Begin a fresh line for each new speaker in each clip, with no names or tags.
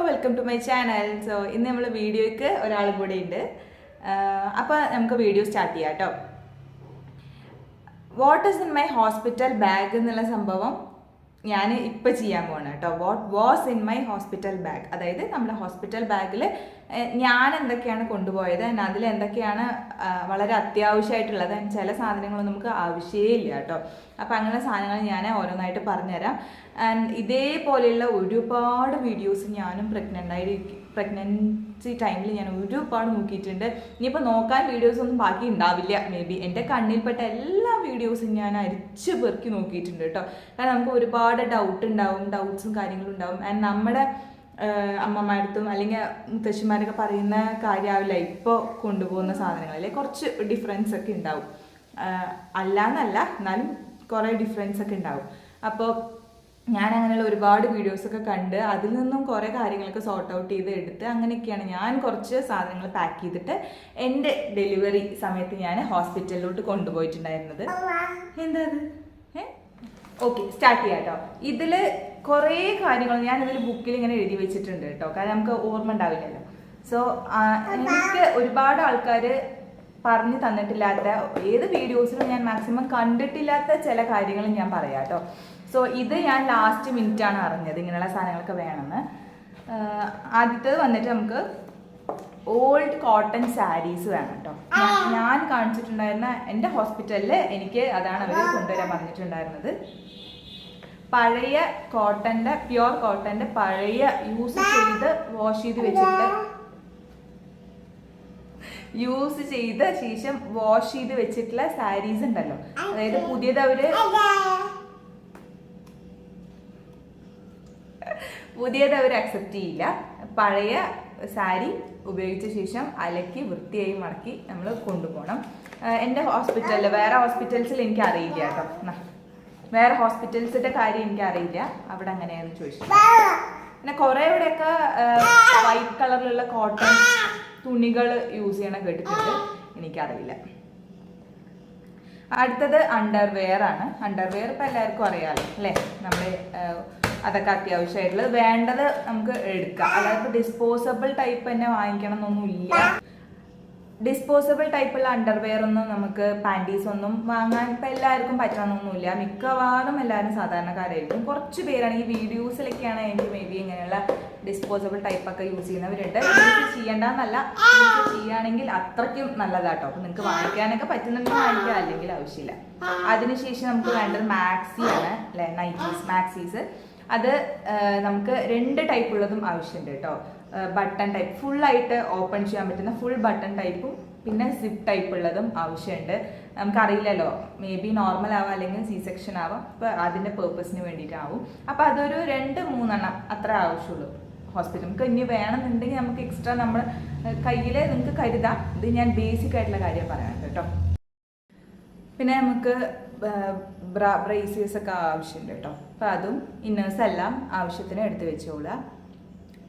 Welcome to my channel. So ഇന്ന് നമ്മൾ വീഡിയോയ്ക്ക് ഒരാളും കൂടെ ഉണ്ട്. അപ്പോൾ നമുക്ക് വീഡിയോ സ്റ്റാർട്ട് ചെയ്യാം കേട്ടോ. What is in my hospital bag എന്നുള്ള സംഭവം ഞാൻ ഇപ്പോൾ ചെയ്യാൻ പോകണം കേട്ടോ. What was in my hospital bag, അതായത് നമ്മുടെ ഹോസ്പിറ്റൽ ബാഗിൽ ഞാൻ എന്തൊക്കെയാണ് കൊണ്ടുപോയത്, അതിൽ എന്തൊക്കെയാണ് വളരെ അത്യാവശ്യമായിട്ടുള്ളത്, ചില സാധനങ്ങളൊന്നും നമുക്ക് ആവശ്യമേ ഇല്ല കേട്ടോ. അപ്പോൾ അങ്ങനെ സാധനങ്ങൾ ഞാൻ ഓരോന്നായിട്ട് പറഞ്ഞുതരാം. ആൻഡ് ഇതേപോലെയുള്ള ഒരുപാട് വീഡിയോസ് ഞാനും പ്രഗ്നൻസി ടൈമിൽ ഞാൻ ഒരുപാട് നോക്കിയിട്ടുണ്ട്. ഇനിയിപ്പോൾ നോക്കാൻ വീഡിയോസ് ഒന്നും ബാക്കി ഉണ്ടാവില്ല. മേ ബി എൻ്റെ കണ്ണിൽപ്പെട്ട എല്ലാ വീഡിയോസും ഞാൻ അരിച്ച് പെറുക്കി നോക്കിയിട്ടുണ്ട് കേട്ടോ. കാരണം നമുക്ക് ഒരുപാട് ഡൗട്ട്സും കാര്യങ്ങളും ഉണ്ടാവും. ആൻഡ് നമ്മുടെ അമ്മമാരടുത്തും അല്ലെങ്കിൽ മുത്തശ്ശിമാരൊക്കെ പറയുന്ന കാര്യമാവില്ല ഇപ്പോൾ കൊണ്ടുപോകുന്ന സാധനങ്ങളിൽ കുറച്ച് ഡിഫറൻസ് ഒക്കെ ഉണ്ടാവും. അല്ലാന്നല്ല, എന്നാലും കുറേ ഡിഫറൻസ് ഒക്കെ ഉണ്ടാവും. അപ്പോൾ ഞാൻ അങ്ങനെയുള്ള ഒരുപാട് വീഡിയോസൊക്കെ കണ്ട് അതിൽ നിന്നും കുറേ കാര്യങ്ങളൊക്കെ സോർട്ട് ഔട്ട് ചെയ്ത് എടുത്ത് അങ്ങനെയൊക്കെയാണ് ഞാൻ കുറച്ച് സാധനങ്ങൾ പാക്ക് ചെയ്തിട്ട് എൻ്റെ ഡെലിവറി സമയത്ത് ഞാൻ ഹോസ്പിറ്റലിലോട്ട് കൊണ്ടുപോയിട്ടുണ്ടായിരുന്നത്. എന്താ അത്? ഓക്കെ, സ്റ്റാർട്ട് ചെയ്യാം കേട്ടോ. ഇതിൽ കുറേ കാര്യങ്ങൾ ഞാനിതിൽ ബുക്കിൽ ഇങ്ങനെ എഴുതി വെച്ചിട്ടുണ്ട് കേട്ടോ. കാരണം നമുക്ക് ഓർമ്മ ഉണ്ടാവില്ലല്ലോ. സോ എനിക്ക് ഒരുപാട് ആൾക്കാർ പറഞ്ഞു തന്നിട്ടില്ലാത്ത, ഏത് വീഡിയോസിലും ഞാൻ മാക്സിമം കണ്ടിട്ടില്ലാത്ത ചില കാര്യങ്ങൾ ഞാൻ പറയാം കേട്ടോ. സോ ഇത് ഞാൻ ലാസ്റ്റ് മിനിറ്റാണ് അറിഞ്ഞത് ഇങ്ങനെയുള്ള സാധനങ്ങളൊക്കെ വേണമെന്ന്. ആദ്യത്തേത് വന്നിട്ട് നമുക്ക് ഓൾഡ് കോട്ടൺ സാരീസ് വേണം കേട്ടോ. ഞാൻ കാണിച്ചിട്ടുണ്ടായിരുന്ന എൻ്റെ ഹോസ്പിറ്റലിൽ എനിക്ക് അതാണ് അവർ കൊണ്ടുവരാൻ പറഞ്ഞിട്ടുണ്ടായിരുന്നത്. പഴയ കോട്ടൻ്റെ, പ്യുവർ കോട്ടൻ്റെ പഴയ യൂസ് ചെയ്ത് വാഷ് ചെയ്ത് വെച്ചിട്ട് ശേഷം വാഷ് ചെയ്ത് വെച്ചിട്ടുള്ള സാരീസ് ഉണ്ടല്ലോ. അതായത് പുതിയത് അവർ അക്സെപ്റ്റ് ചെയ്യില്ല. പഴയ സാരി ഉപയോഗിച്ച ശേഷം അലക്കി വൃത്തിയായി മടക്കി നമ്മൾ കൊണ്ടുപോകണം. എൻ്റെ ഹോസ്പിറ്റലിൽ, വേറെ ഹോസ്പിറ്റൽസിൽ എനിക്ക് അറിയില്ല കേട്ടോ. വേറെ ഹോസ്പിറ്റൽസിൻ്റെ കാര്യം എനിക്കറിയില്ല, അവിടെ അങ്ങനെയാണെന്ന് ചോദിച്ചു. പിന്നെ കുറേ ഇവിടെയൊക്കെ വൈറ്റ് കളറിലുള്ള കോട്ടൺ തുണികൾ യൂസ് ചെയ്യണ കേട്ടിട്ടുണ്ട്, എനിക്കറിയില്ല. അടുത്തത് അണ്ടർവെയർ ആണ്. അണ്ടർവെയർ ഇപ്പം എല്ലാവർക്കും അറിയാമല്ലോ അല്ലേ. നമ്മൾ അതൊക്കെ അത്യാവശ്യമായിട്ടുള്ളത് വേണ്ടത് നമുക്ക് എടുക്കാം. അല്ലാതെ ഡിസ്പോസബിൾ ടൈപ്പ് തന്നെ വാങ്ങിക്കണം എന്നൊന്നുമില്ല. ഡിസ്പോസബിൾ ടൈപ്പുള്ള അണ്ടർവെയർ ഒന്നും നമുക്ക് പാൻറ്റീസ് ഒന്നും വാങ്ങാൻ ഇപ്പം എല്ലാവർക്കും പറ്റണമെന്നൊന്നുമില്ല. മിക്കവാറും എല്ലാവരും സാധാരണക്കാരായിരിക്കും. കുറച്ച് പേരാണ് ഈ വീഡിയോസിലൊക്കെയാണ് എനിക്ക് മേ ബി ഇങ്ങനെയുള്ള ഡിസ്പോസബിൾ ടൈപ്പൊക്കെ യൂസ് ചെയ്യുന്നവരുണ്ട്. യൂസ് ചെയ്യേണ്ടെന്നല്ല, യൂസ് ചെയ്യുകയാണെങ്കിൽ അത്രയ്ക്കും നല്ലതാട്ടോ. അപ്പം നിങ്ങൾക്ക് വാങ്ങിക്കാനൊക്കെ പറ്റുന്നുണ്ടെങ്കിൽ വാങ്ങിക്കുക, അല്ലെങ്കിൽ ആവശ്യമില്ല. അതിനുശേഷം നമുക്ക് വേണ്ടത് മാക്സിയാണ് അല്ലേ, നൈറ്റീസ്, മാക്സീസ്. അത് നമുക്ക് 2 ടൈപ്പുള്ളതും ആവശ്യമുണ്ട് കേട്ടോ. ബട്ടൺ ടൈപ്പ്, ഫുള്ളായിട്ട് ഓപ്പൺ ചെയ്യാൻ പറ്റുന്ന ഫുൾ ബട്ടൺ ടൈപ്പും പിന്നെ സിപ്പ് ടൈപ്പ് ഉള്ളതും ആവശ്യമുണ്ട്. നമുക്കറിയില്ലല്ലോ, മേ ബി നോർമൽ ആവാം അല്ലെങ്കിൽ സി സെക്ഷൻ ആവാം. അപ്പോൾ അതിൻ്റെ പേർപ്പസിന് വേണ്ടിയിട്ടാവും. അപ്പോൾ അതൊരു 2-3 അത്ര ആവശ്യമുള്ളൂ ഹോസ്പിറ്റൽ. നമുക്ക് ഇനി വേണമെന്നുണ്ടെങ്കിൽ നമുക്ക് എക്സ്ട്രാ നമ്മുടെ കയ്യിൽ നിങ്ങൾക്ക് കരുതാം. ഇത് ഞാൻ ബേസിക് ആയിട്ടുള്ള കാര്യം പറയാം കേട്ടോ. പിന്നെ നമുക്ക് ബ്രേസേഴ്സ് ഒക്കെ ആവശ്യമുണ്ട് കേട്ടോ. അപ്പോൾ അതും ഇന്നേഴ്സ് എല്ലാം ആവശ്യത്തിന് എടുത്ത് വെച്ചോളാം.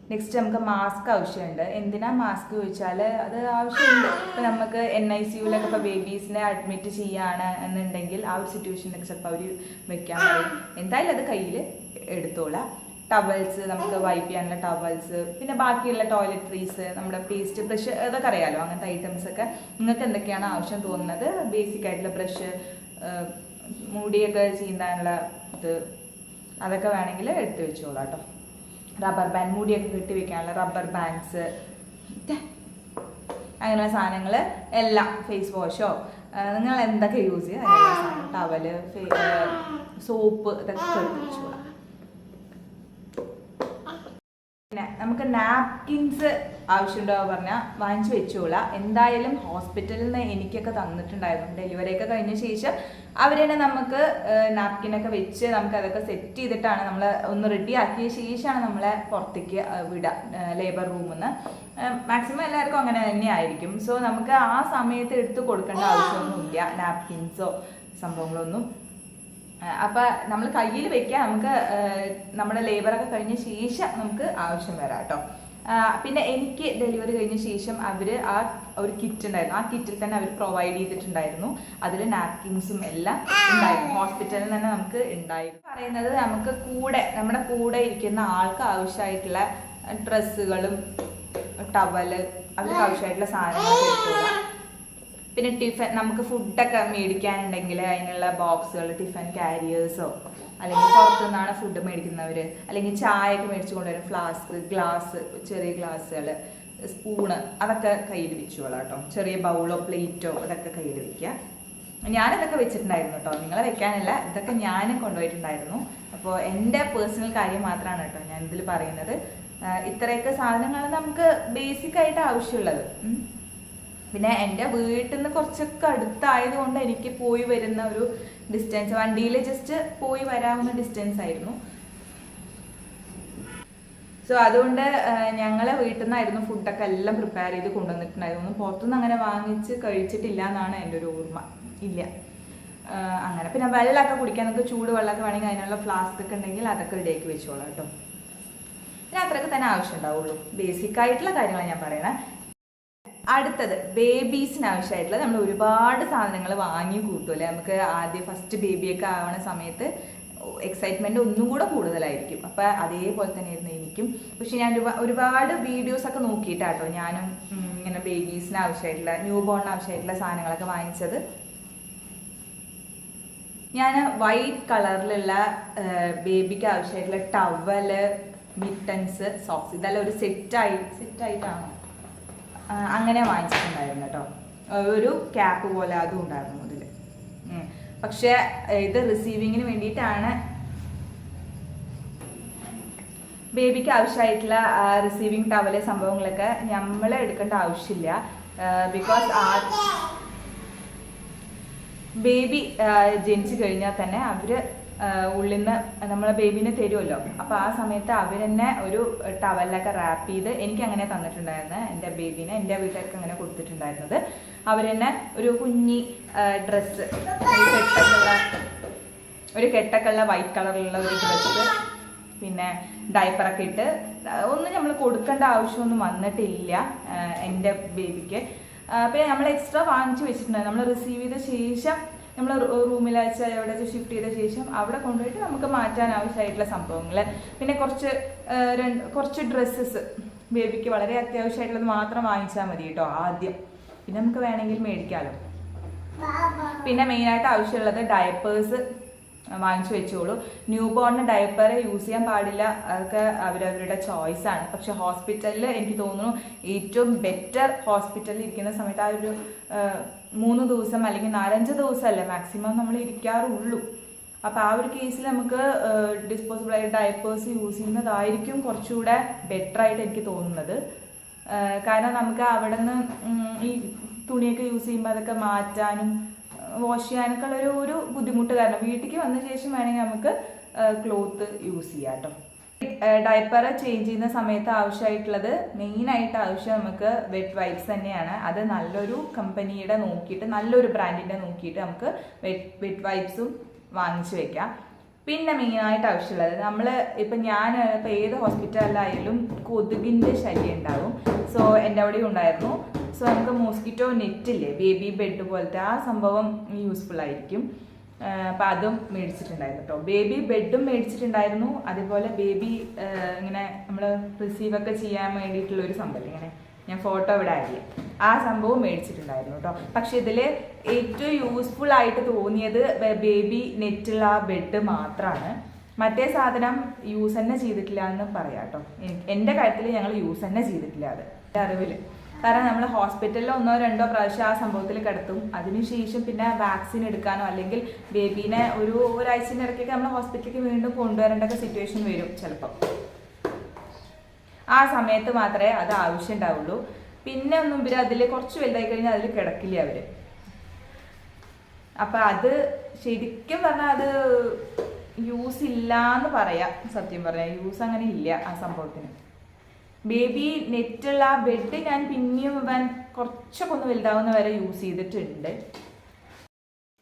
നെക്സ്റ്റ് നമുക്ക് മാസ്ക് ആവശ്യമുണ്ട്. എന്തിനാ മാസ്ക് ചോദിച്ചാൽ അത് ആവശ്യമുണ്ട്. ഇപ്പോൾ നമുക്ക് NICUലൊക്കെ ഇപ്പോൾ ബേബീസിനെ അഡ്മിറ്റ് ചെയ്യുകയാണ് എന്നുണ്ടെങ്കിൽ ആ ഒരു സിറ്റുവേഷനിലൊക്കെ ചിലപ്പോൾ അവർ വെക്കാൻ പറയും. എന്തായാലും അത് കയ്യിൽ എടുത്തോളാം. ടവൽസ്, നമുക്ക് വൈപ്പ് ചെയ്യാനുള്ള ടവൽസ്, പിന്നെ ബാക്കിയുള്ള ടോയ്ലറ്ററീസ്, നമ്മുടെ പേസ്റ്റ്, ബ്രഷ്, അതൊക്കെ അറിയാമല്ലോ. അങ്ങനത്തെ ഐറ്റംസൊക്കെ നിങ്ങൾക്ക് എന്തൊക്കെയാണ് ആവശ്യം തോന്നുന്നത്, ബേസിക് ആയിട്ടുള്ള ബ്രഷ്, മുടിയൊക്കെ ചീന്താനുള്ള ഇത്, അതൊക്കെ വേണമെങ്കിൽ എടുത്ത് വെച്ചോളാം കേട്ടോ. റബ്ബർ ബാൻഡ്, മുടിയൊക്കെ കെട്ടി വെക്കാനുള്ള റബ്ബർ ബാൻഡ്സ്, അങ്ങനെയുള്ള സാധനങ്ങൾ എല്ലാം, ഫേസ് വാഷോ നിങ്ങൾ എന്തൊക്കെ യൂസ് ചെയ്യുക അങ്ങനെയുള്ള സാധനം, ടവല്, സോപ്പ്, ഇതൊക്കെ എടുത്ത് വെച്ചോളാം. പിന്നെ നമുക്ക് നാപ്കിൻസ് ആവശ്യമുണ്ടോ പറഞ്ഞാൽ വാങ്ങിച്ചു വെച്ചോളാം. എന്തായാലും ഹോസ്പിറ്റലിൽ നിന്ന് എനിക്കൊക്കെ തന്നിട്ടുണ്ടായിരുന്നു. ഡെലിവറിയൊക്കെ കഴിഞ്ഞ ശേഷം അവർ തന്നെ നമുക്ക് നാപ്കിനൊക്കെ വെച്ച് നമുക്ക് അതൊക്കെ സെറ്റ് ചെയ്തിട്ടാണ് നമ്മൾ ഒന്ന് റെഡി ആക്കിയ ശേഷമാണ് നമ്മളെ പുറത്തേക്ക് വിടുക, ലേബർ റൂമിൽ നിന്ന്. മാക്സിമം എല്ലാവർക്കും അങ്ങനെ തന്നെ ആയിരിക്കും. സോ നമുക്ക് ആ സമയത്ത് എടുത്ത് കൊടുക്കേണ്ട ആവശ്യമൊന്നുമില്ല, നാപ്കിൻസോ സംഭവങ്ങളൊന്നും. അപ്പം നമ്മൾ കയ്യിൽ വെക്കുക, നമുക്ക് നമ്മുടെ ലേബറൊക്കെ കഴിഞ്ഞ ശേഷം നമുക്ക് ആവശ്യം വരാം കേട്ടോ. പിന്നെ എനിക്ക് ഡെലിവറി കഴിഞ്ഞ ശേഷം അവർ ആ ഒരു കിറ്റ് ഉണ്ടായിരുന്നു. ആ കിറ്റിൽ തന്നെ അവർ പ്രൊവൈഡ് ചെയ്തിട്ടുണ്ടായിരുന്നു. അതിൽ നാപ്കിൻസും എല്ലാം ഉണ്ടായിരുന്നു. ഹോസ്പിറ്റലിൽ തന്നെ നമുക്ക് ഉണ്ടായിരുന്നു. പറയുന്നത് നമുക്ക് നമ്മുടെ കൂടെ ഇരിക്കുന്ന ആൾക്ക് ആവശ്യമായിട്ടുള്ള ഡ്രസ്സുകളും ടവല് അവർക്ക് ആവശ്യമായിട്ടുള്ള സാധനങ്ങളൊക്കെ എടുത്തോളാം. പിന്നെ ടിഫൻ നമുക്ക് ഫുഡൊക്കെ മേടിക്കാനുണ്ടെങ്കിൽ അതിനുള്ള ബോക്സുകൾ, ടിഫൻ ക്യാരിയേഴ്സോ അല്ലെങ്കിൽ പുറത്തുനിന്നാണ് ഫുഡ് മേടിക്കുന്നവർ, അല്ലെങ്കിൽ ചായയൊക്കെ മേടിച്ചു കൊണ്ടുവരും, ഫ്ലാസ്ക്, ഗ്ലാസ്, ചെറിയ ഗ്ലാസ്സുകൾ, സ്പൂണ്, അതൊക്കെ കയ്യിൽ വെച്ചോളാം കേട്ടോ. ചെറിയ ബൗളോ പ്ലേറ്റോ അതൊക്കെ കയ്യിൽ വെക്കുക. ഞാനിതൊക്കെ വെച്ചിട്ടുണ്ടായിരുന്നു കേട്ടോ, നിങ്ങളെ വെക്കാനല്ല, ഇതൊക്കെ ഞാനും കൊണ്ടുപോയിട്ടുണ്ടായിരുന്നു. അപ്പോൾ എൻ്റെ പേഴ്സണൽ കാര്യം മാത്രമാണ് കേട്ടോ ഞാൻ ഇതിൽ പറയുന്നത്. ഇത്രയൊക്കെ സാധനങ്ങളാണ് നമുക്ക് ബേസിക് ആയിട്ട് ആവശ്യമുള്ളത്. പിന്നെ എൻ്റെ വീട്ടിൽ നിന്ന് കുറച്ചൊക്കെ അടുത്തായതുകൊണ്ട് എനിക്ക് പോയി വരുന്ന ഒരു ഡിസ്റ്റൻസ്, വണ്ടിയിൽ ജസ്റ്റ് പോയി വരാവുന്ന ഡിസ്റ്റൻസ് ആയിരുന്നു. സോ അതുകൊണ്ട് ഞങ്ങളെ വീട്ടിൽ നിന്നായിരുന്നു ഫുഡൊക്കെ എല്ലാം പ്രിപ്പയർ ചെയ്ത് കൊണ്ടുവന്നിട്ടുണ്ടായിരുന്നു. പുറത്തുനിന്ന് അങ്ങനെ വാങ്ങിച്ച് കഴിച്ചിട്ടില്ല എന്നാണ് എൻ്റെ ഒരു ഓർമ്മ. ഇല്ല അങ്ങനെ. പിന്നെ വെള്ളമൊക്കെ കുടിക്കാൻ നമുക്ക് ചൂട് വെള്ളമൊക്കെ വേണമെങ്കിൽ അതിനുള്ള ഫ്ലാസ്ക് ഒക്കെ ഉണ്ടെങ്കിൽ അതൊക്കെ റെഡിയാക്കി വെച്ചോളാം കേട്ടോ. പിന്നെ അത്രയൊക്കെ തന്നെ ആവശ്യം ഉണ്ടാവുള്ളൂ. ബേസിക് ആയിട്ടുള്ള കാര്യങ്ങളാണ് ഞാൻ പറയണേ. അടുത്തത് ബേബീസിന് ആവശ്യമായിട്ടുള്ള നമ്മൾ ഒരുപാട് സാധനങ്ങൾ വാങ്ങി കൂട്ടുമല്ലേ. നമുക്ക് ആദ്യം ഫസ്റ്റ് ബേബിയൊക്കെ ആവുന്ന സമയത്ത് എക്സൈറ്റ്മെൻറ്റ് ഒന്നും കൂടെ കൂടുതലായിരിക്കും. അപ്പോൾ അതേപോലെ തന്നെയായിരുന്നു എനിക്കും. പക്ഷെ ഞാൻ ഒരുപാട് വീഡിയോസൊക്കെ നോക്കിയിട്ടാട്ടോ ഞാനും ഇങ്ങനെ ബേബീസിന് ആവശ്യമായിട്ടുള്ള, ന്യൂ ബോണിന് ആവശ്യമായിട്ടുള്ള സാധനങ്ങളൊക്കെ വാങ്ങിച്ചത്. ഞാൻ വൈറ്റ് കളറിലുള്ള ബേബിക്ക് ആവശ്യമായിട്ടുള്ള ടവല്, മിറ്റൻസ്, സോക്സ് ഇതെല്ലാം ഒരു സെറ്റായിട്ടാണോ അങ്ങനെ വാങ്ങിച്ചിട്ടുണ്ടായിരുന്നു കേട്ടോ. ഒരു ക്യാപ്പ് പോലെ അതും ഉണ്ടായിരുന്നു അതിൽ. പക്ഷെ ഇത് റിസീവിങ്ങിന് വേണ്ടിയിട്ടാണ്. ബേബിക്ക് ആവശ്യമായിട്ടുള്ള റിസീവിങ് ടവല് സംഭവങ്ങളൊക്കെ നമ്മൾ എടുക്കേണ്ട ആവശ്യമില്ല. ബിക്കോസ് ബേബി ജനിച്ചു കഴിഞ്ഞാൽ തന്നെ അവർ ഉള്ളിൽ നിന്ന് നമ്മളെ ബേബിനെ തരുമല്ലോ. അപ്പോൾ ആ സമയത്ത് അവർ തന്നെ ഒരു ടവലൊക്കെ റാപ്പ് ചെയ്ത് എനിക്ക് അങ്ങനെ തന്നിട്ടുണ്ടായിരുന്നു. എൻ്റെ ബേബിനെ എൻ്റെ വീട്ടിലൊക്കെ അങ്ങനെ കൊടുത്തിട്ടുണ്ടായിരുന്നത്. അവർ തന്നെ ഒരു കുഞ്ഞി ഡ്രസ്സ്, ഒരു കെട്ടൊക്കെയുള്ള വൈറ്റ് കളറിലുള്ള ഒരു ഡ്രസ്സ്, പിന്നെ ഡയപ്പറൊക്കെ ഇട്ട് ഒന്നും നമ്മൾ കൊടുക്കേണ്ട ആവശ്യമൊന്നും വന്നിട്ടില്ല എൻ്റെ ബേബിക്ക്. പിന്നെ നമ്മൾ എക്സ്ട്രാ വാങ്ങിച്ചു വെച്ചിട്ടുണ്ടായിരുന്നു. നമ്മൾ റിസീവ് ചെയ്ത ശേഷം നമ്മൾ റൂമിൽ അയച്ച എവിടെ ഷിഫ്റ്റ് ചെയ്ത ശേഷം അവിടെ കൊണ്ടുപോയിട്ട് നമുക്ക് മാറ്റാൻ ആവശ്യമായിട്ടുള്ള സംഭവങ്ങൾ, പിന്നെ കുറച്ച് ഡ്രസ്സസ് ബേബിക്ക് വളരെ അത്യാവശ്യമായിട്ടുള്ളത് മാത്രം വാങ്ങിച്ചാൽ മതി കേട്ടോ ആദ്യം. പിന്നെ നമുക്ക് വേണമെങ്കിൽ മേടിക്കാമല്ലോ. പിന്നെ മെയിനായിട്ട് ആവശ്യമുള്ളത് ഡയപ്പേഴ്സ് വാങ്ങിച്ചു വെച്ചോളൂ. ന്യൂ ബോണിന് ഡയപ്പർ യൂസ് ചെയ്യാൻ പാടില്ല, അതൊക്കെ അവരവരുടെ ചോയ്സാണ്. പക്ഷെ ഹോസ്പിറ്റലിൽ എനിക്ക് തോന്നുന്നു ഏറ്റവും ബെറ്റർ ഹോസ്പിറ്റലിൽ ഇരിക്കുന്ന സമയത്ത് ആ ഒരു 3 ദിവസം അല്ലെങ്കിൽ 4-5 ദിവസമല്ലേ മാക്സിമം നമ്മൾ ഇരിക്കാറുള്ളൂ. അപ്പോൾ ആ ഒരു കേസിൽ നമുക്ക് ഡിസ്പോസിബിളായ ഡയപ്പേഴ്സ് യൂസ് ചെയ്യുന്നതായിരിക്കും കുറച്ചുകൂടെ ബെറ്ററായിട്ട് എനിക്ക് തോന്നുന്നത്. കാരണം നമുക്ക് അവിടെ നിന്ന് ഈ തുണിയൊക്കെ യൂസ് ചെയ്യുമ്പോൾ അതൊക്കെ മാറ്റാനും വാഷ് ചെയ്യാനൊക്കെ ഉള്ളൊരു ഒരു ബുദ്ധിമുട്ട് കാരണം വീട്ടിലേക്ക് വന്ന ശേഷം വേണമെങ്കിൽ നമുക്ക് ക്ലോത്ത് യൂസ് ചെയ്യാം കേട്ടോ. ഡയപ്പർ ചേഞ്ച് ചെയ്യുന്ന സമയത്ത് ആവശ്യമായിട്ടുള്ളത് മെയിനായിട്ട് ആവശ്യം നമുക്ക് വെറ്റ് വൈപ്സ് തന്നെയാണ്. അത് നല്ലൊരു കമ്പനിയുടെ നോക്കിയിട്ട്, നല്ലൊരു ബ്രാൻഡിൻ്റെ നോക്കിയിട്ട് നമുക്ക് വെറ്റ് വൈപ്സും വാങ്ങിച്ചു വെക്കാം. പിന്നെ മെയിനായിട്ട് ആവശ്യമുള്ളത് ഇപ്പം ഞാൻ ഇപ്പോൾ ഏത് ഹോസ്പിറ്റലിലായാലും കൊതുകിൻ്റെ ശല്യം ഉണ്ടാവും. സോ എൻ്റെ അവിടെയും ഉണ്ടായിരുന്നു. സോ നമുക്ക് മോസ്കിറ്റോ നെറ്റില്ലേ, ബേബി ബെഡ് പോലത്തെ ആ സംഭവം യൂസ്ഫുൾ ആയിരിക്കും. അപ്പം അതും മേടിച്ചിട്ടുണ്ടായിരുന്നു കേട്ടോ. ബേബി ബെഡും മേടിച്ചിട്ടുണ്ടായിരുന്നു. അതുപോലെ ബേബി ഇങ്ങനെ നമ്മൾ റിസീവൊക്കെ ചെയ്യാൻ വേണ്ടിയിട്ടുള്ള ഒരു സംഭവം, ഇങ്ങനെ ഞാൻ ഫോട്ടോ ഇവിടെ ആയില്ലേ, ആ സംഭവം മേടിച്ചിട്ടുണ്ടായിരുന്നു കേട്ടോ. പക്ഷെ ഇതിൽ ഏറ്റവും യൂസ്ഫുൾ ആയിട്ട് തോന്നിയത് ബേബി നെറ്റുള്ള ആ ബെഡ് മാത്രമാണ്. മറ്റേ സാധനം യൂസ് തന്നെ ചെയ്തിട്ടില്ല എന്ന് പറയാം കേട്ടോ. എൻ്റെ കാര്യത്തിൽ ഞങ്ങൾ യൂസ് തന്നെ ചെയ്തിട്ടില്ല അത് എൻ്റെ അറിവിൽ. കാരണം നമ്മൾ ഹോസ്പിറ്റലിൽ 1-2 പ്രാവശ്യം ആ സംഭവത്തിൽ കിടത്തും. അതിനുശേഷം പിന്നെ വാക്സിൻ എടുക്കാനോ അല്ലെങ്കിൽ ബേബീനെ ഒരാഴ്ചൻ്റെ ഇടയ്ക്കൊക്കെ നമ്മൾ ഹോസ്പിറ്റലിലേക്ക് വീണ്ടും കൊണ്ടുവരേണ്ട സിറ്റുവേഷൻ വരും ചിലപ്പോൾ. ആ സമയത്ത് മാത്രമേ അത് ആവശ്യം ഉണ്ടാവുള്ളൂ. പിന്നെ ഒന്നും ഇവർ അതിൽ കുറച്ച് വലുതായി കഴിഞ്ഞാൽ അതിൽ കിടക്കില്ല അവർ. അപ്പം അത് ശരിക്കും പറഞ്ഞാൽ അത് യൂസ് ഇല്ല എന്ന് പറയാം. സത്യം പറയാം, യൂസ് അങ്ങനെ ഇല്ല ആ സംഭവത്തിന്. ബേബി നെറ്റുള്ള ആ ബെഡ് ഞാൻ പിന്നെയും കുറച്ചൊക്കെ ഒന്ന് വലുതാവുന്ന വരെ യൂസ് ചെയ്തിട്ടുണ്ട്.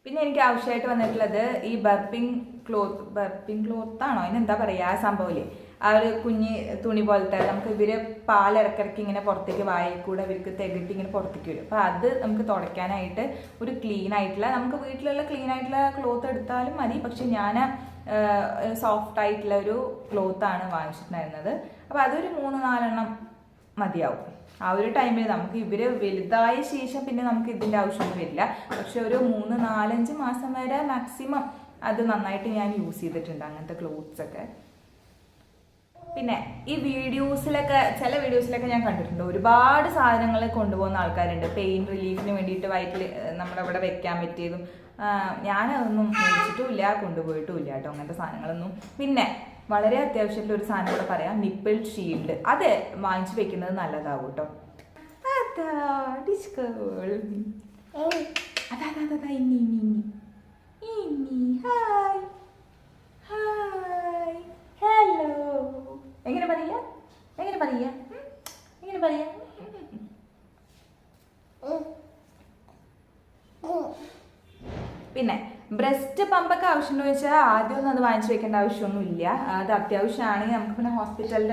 പിന്നെ എനിക്ക് ആവശ്യമായിട്ട് വന്നിട്ടുള്ളത് ഈ ബർപ്പിംഗ് ക്ലോത്താണോ അതിനെന്താ പറയുക, ആ സംഭവമില്ലേ, ആ ഒരു കുഞ്ഞി തുണി പോലത്തെ, നമുക്ക് ഇവർ പാലിടക്കിടയ്ക്ക് ഇങ്ങനെ പുറത്തേക്ക് വായിൽ കൂടെ ഇവർക്ക് തികട്ടി ഇങ്ങനെ പുറത്തേക്ക് വരും. അപ്പോൾ അത് നമുക്ക് തുടയ്ക്കാനായിട്ട് ഒരു ക്ലീൻ ആയിട്ടുള്ള, നമുക്ക് വീട്ടിലുള്ള ക്ലീൻ ആയിട്ടുള്ള ക്ലോത്ത് എടുത്താലും മതി. പക്ഷെ ഞാൻ സോഫ്റ്റ് ആയിട്ടുള്ള ഒരു ക്ലോത്താണ് വാങ്ങിച്ചിട്ടുണ്ടായിരുന്നത്. അപ്പോൾ അതൊരു 3-4 മതിയാവും. ആ ഒരു ടൈമിൽ നമുക്ക് ഇവര് വലുതായ ശേഷം പിന്നെ നമുക്ക് ഇതിൻ്റെ ആവശ്യമൊന്നും വരില്ല. പക്ഷെ ഒരു 3-4-5 മാസം വരെ മാക്സിമം അത് നന്നായിട്ട് ഞാൻ യൂസ് ചെയ്തിട്ടുണ്ട് അങ്ങനത്തെ ക്ലോത്ത്സ് ഒക്കെ. പിന്നെ ഈ വീഡിയോസിലൊക്കെ ചില വീഡിയോസിലൊക്കെ ഞാൻ കണ്ടിട്ടുണ്ട് ഒരുപാട് സാധനങ്ങൾ കൊണ്ടുപോകുന്ന ആൾക്കാരുണ്ട് പെയിൻ റിലീഫിന് വേണ്ടിയിട്ട് വയറ്റിൽ നമ്മുടെ ഇവിടെ വെക്കാൻ പറ്റിയതും. ഞാനതൊന്നും മേടിച്ചിട്ടുമില്ല കൊണ്ടുപോയിട്ടുമില്ല കേട്ടോ അങ്ങനത്തെ സാധനങ്ങളൊന്നും. പിന്നെ വളരെ അത്യാവശ്യമായിട്ടുള്ള ഒരു സാധനം കൂടെ പറയാം, നിപ്പിൾ ഷീൽഡ്. അത് വാങ്ങിച്ചു വെക്കുന്നത് നല്ലതാവും കേട്ടോ. അതാ ഇനി ഹായ് ഹായ് ഹലോ എങ്ങനെ പറയാ എങ്ങനെ പറയാ എങ്ങനെ പറയാ. പിന്നെ ബ്രസ്റ്റ് പമ്പൊക്കെ ആവശ്യമുണ്ടോ ചോദിച്ചാൽ ആദ്യമൊന്നും അത് വാങ്ങിച്ചു വെക്കേണ്ട ആവശ്യമൊന്നുമില്ല. അത് അത്യാവശ്യമാണെങ്കിൽ നമുക്ക് പിന്നെ ഹോസ്പിറ്റലിൽ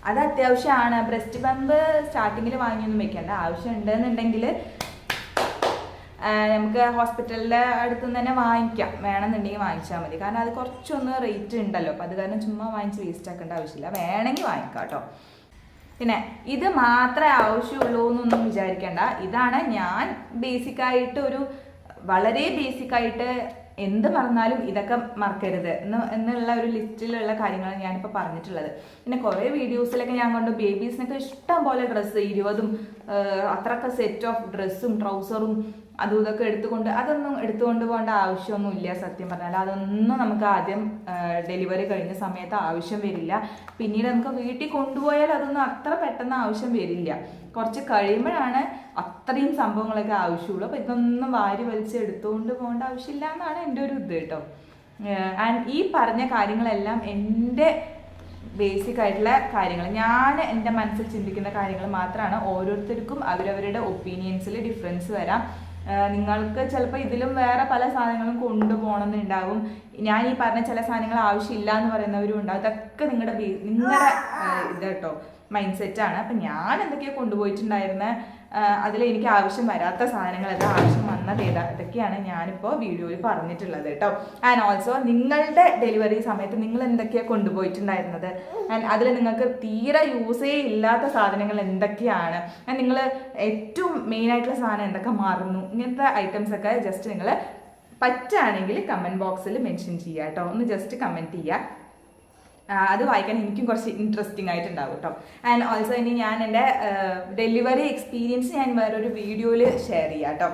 അത് അത്യാവശ്യമാണ്. ബ്രസ്റ്റ് പമ്പ് സ്റ്റാർട്ടിങ്ങിൽ വാങ്ങിയൊന്നും വെക്കേണ്ട, ആവശ്യം ഉണ്ടെന്നുണ്ടെങ്കിൽ നമുക്ക് ഹോസ്പിറ്റലിൻ്റെ അടുത്ത് നിന്ന് തന്നെ വാങ്ങിക്കാം, വേണമെന്നുണ്ടെങ്കിൽ വാങ്ങിച്ചാൽ മതി. കാരണം അത് കുറച്ചൊന്ന് റേറ്റ് ഉണ്ടല്ലോ, അപ്പോൾ അത് കാരണം ചുമ്മാ വാങ്ങിച്ച് വേസ്റ്റ് ആക്കേണ്ട ആവശ്യമില്ല, വേണമെങ്കിൽ വാങ്ങിക്കാം കേട്ടോ. പിന്നെ ഇത് മാത്രമേ ആവശ്യമുള്ളൂ എന്നൊന്നും വിചാരിക്കേണ്ട. ഇതാണ് ഞാൻ ബേസിക്കായിട്ട് വളരെ ബേസിക്കായിട്ട് എന്ത് മറന്നാലും ഇതൊക്കെ മറക്കരുത് എന്നുള്ള ഒരു ലിസ്റ്റിലുള്ള കാര്യങ്ങളാണ് ഞാനിപ്പോൾ പറഞ്ഞിട്ടുള്ളത്. പിന്നെ കുറേ വീഡിയോസിലൊക്കെ ഞാൻ കണ്ടു ബേബീസിനൊക്കെ ഇഷ്ടം പോലെ ഡ്രസ്സ് 20 അത്രയൊക്കെ സെറ്റ് ഓഫ് ഡ്രസ്സും ട്രൗസറും അതും ഇതൊക്കെ അതൊന്നും എടുത്തുകൊണ്ട് പോകേണ്ട ആവശ്യമൊന്നുമില്ല. സത്യം പറഞ്ഞാൽ അതൊന്നും നമുക്ക് ആദ്യം ഡെലിവറി കഴിഞ്ഞ സമയത്ത് ആവശ്യം വരില്ല. പിന്നീട് നമുക്ക് വീട്ടിൽ കൊണ്ടുപോയാൽ അതൊന്നും അത്ര പെട്ടെന്ന് ആവശ്യം വരില്ല, കുറച്ച് കഴിയുമ്പോഴാണ് അത്രയും സംഭവങ്ങളൊക്കെ ആവശ്യമുള്ളൂ. അപ്പോൾ ഇതൊന്നും വാരി വലിച്ച് എടുത്തുകൊണ്ട് പോകേണ്ട ആവശ്യമില്ല എന്നാണ് എൻ്റെ ഒരു ഇത് കേട്ടോ. ആൻഡ് ഈ പറഞ്ഞ കാര്യങ്ങളെല്ലാം എൻ്റെ ബേസിക് ആയിട്ടുള്ള കാര്യങ്ങൾ, ഞാൻ എൻ്റെ മനസ്സിൽ ചിന്തിക്കുന്ന കാര്യങ്ങൾ മാത്രമാണ്. ഓരോരുത്തർക്കും അവരവരുടെ ഒപ്പീനിയൻസിൽ ഡിഫറൻസ് വരാം. നിങ്ങൾക്ക് ചിലപ്പോൾ ഇതിലും വേറെ പല സാധനങ്ങളും കൊണ്ടുപോകണമെന്നുണ്ടാവും. ഞാൻ ഈ പറഞ്ഞ ചില സാധനങ്ങൾ ആവശ്യമില്ല എന്ന് പറയുന്നവരും ഉണ്ടാവും. ഇതൊക്കെ നിങ്ങളുടെ ഇത് കേട്ടോ മൈൻഡ് സെറ്റാണ്. അപ്പം ഞാൻ എന്തൊക്കെയാണ് കൊണ്ടുപോയിട്ടുണ്ടായിരുന്നത്, അതിൽ എനിക്ക് ആവശ്യം വരാത്ത സാധനങ്ങൾ ആവശ്യം വന്നത് ഇതൊക്കെയാണ് ഞാനിപ്പോൾ വീഡിയോയിൽ പറഞ്ഞിട്ടുള്ളത് കേട്ടോ. ആൻഡ് ഓൾസോ നിങ്ങളുടെ ഡെലിവറി സമയത്ത് നിങ്ങൾ എന്തൊക്കെയാണ് കൊണ്ടുപോയിട്ടുണ്ടായിരുന്നത്, ആൻഡ് അതിൽ നിങ്ങൾക്ക് തീരെ യൂസേ ഇല്ലാത്ത സാധനങ്ങൾ എന്തൊക്കെയാണ്, നിങ്ങൾ ഏറ്റവും മെയിനായിട്ടുള്ള സാധനം എന്തൊക്കെ മറന്നു, ഇങ്ങനത്തെ ഐറ്റംസൊക്കെ ജസ്റ്റ് നിങ്ങൾ പറ്റുകയാണെങ്കിൽ കമൻറ്റ് ബോക്സിൽ മെൻഷൻ ചെയ്യുക കേട്ടോ. ഒന്ന് ജസ്റ്റ് കമൻറ്റ് ചെയ്യുക, അത് വായിക്കാൻ എനിക്കും കുറച്ച് ഇൻട്രസ്റ്റിംഗ് ആയിട്ടുണ്ടാവും കേട്ടോ. ആൻഡ് ഓൾസോ ഇനി ഞാൻ എൻ്റെ ഡെലിവറി എക്സ്പീരിയൻസ് ഞാൻ വേറൊരു വീഡിയോയിൽ ഷെയർ ചെയ്യാം കേട്ടോ.